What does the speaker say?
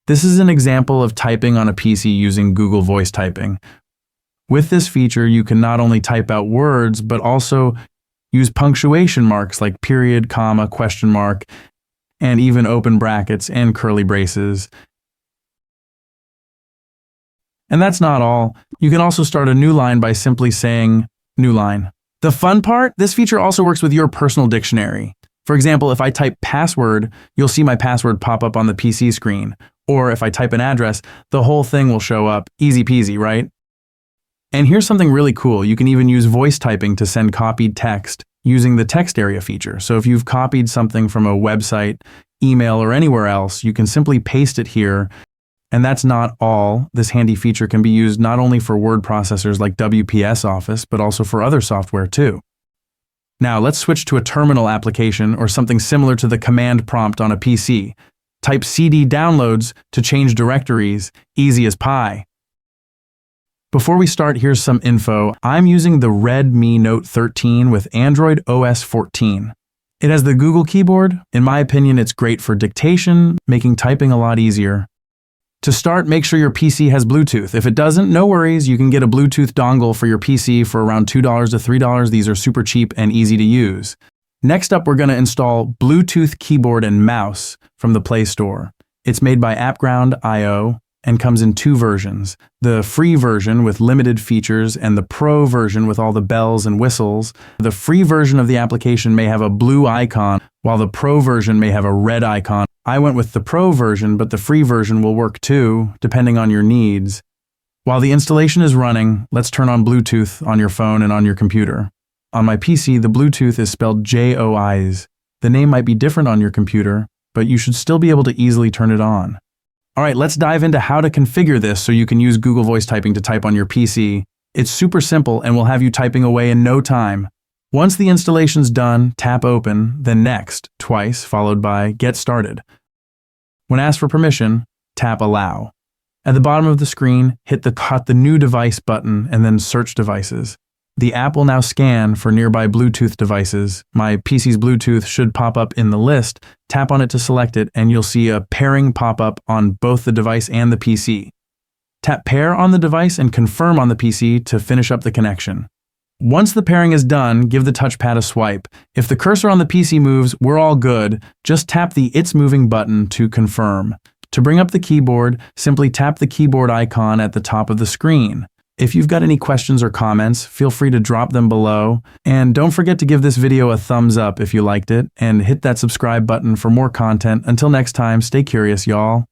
This is an example of typing on a PC using Google Voice Typing. With this feature, you can not only type out words, but also use punctuation marks like period, comma, question mark, and even open brackets and curly braces. And that's not all. You can also start a new line by simply saying new line. The fun part, this feature also works with your personal dictionary. For example, if I type password, you'll see my password pop up on the PC screen. Or if I type an address, the whole thing will show up. Easy peasy, right? And here's something really cool. You can even use voice typing to send copied text using the text area feature. So if you've copied something from a website, email, or anywhere else, you can simply paste it here. And that's not all. This handy feature can be used not only for word processors like WPS Office, but also for other software too. Now let's switch to a terminal application or something similar to the command prompt on a PC. Type CD downloads to change directories, easy as pie. Before we start, here's some info. I'm using the Redmi Note 13 with Android OS 14. It has the Google keyboard. In my opinion, it's great for dictation, making typing a lot easier. To start, make sure your PC has Bluetooth. If it doesn't, no worries, you can get a Bluetooth dongle for your PC for around $2 to $3. These are super cheap and easy to use. Next up, we're going to install Bluetooth keyboard and mouse from the Play Store. It's made by AppGround.io and comes in two versions. The free version with limited features and the pro version with all the bells and whistles. The free version of the application may have a blue icon, while the pro version may have a red icon. I went with the pro version, but the free version will work too, depending on your needs. While the installation is running, let's turn on Bluetooth on your phone and on your computer. On my PC, the Bluetooth is spelled JOIs. The name might be different on your computer, but you should still be able to easily turn it on. All right, let's dive into how to configure this so you can use Google Voice Typing to type on your PC. It's super simple and will have you typing away in no time. Once the installation's done, tap Open, then Next, twice, followed by Get Started. When asked for permission, tap Allow. At the bottom of the screen, hit the New Device button and then Search Devices. The app will now scan for nearby Bluetooth devices. My PC's Bluetooth should pop up in the list. Tap on it to select it, and you'll see a pairing pop up on both the device and the PC. Tap Pair on the device and Confirm on the PC to finish up the connection. Once the pairing is done, give the touchpad a swipe. If the cursor on the PC moves, we're all good. Just tap the It's Moving button to confirm. To bring up the keyboard, simply tap the keyboard icon at the top of the screen. If you've got any questions or comments, feel free to drop them below. And don't forget to give this video a thumbs up if you liked it, and hit that subscribe button for more content. Until next time, stay curious, y'all.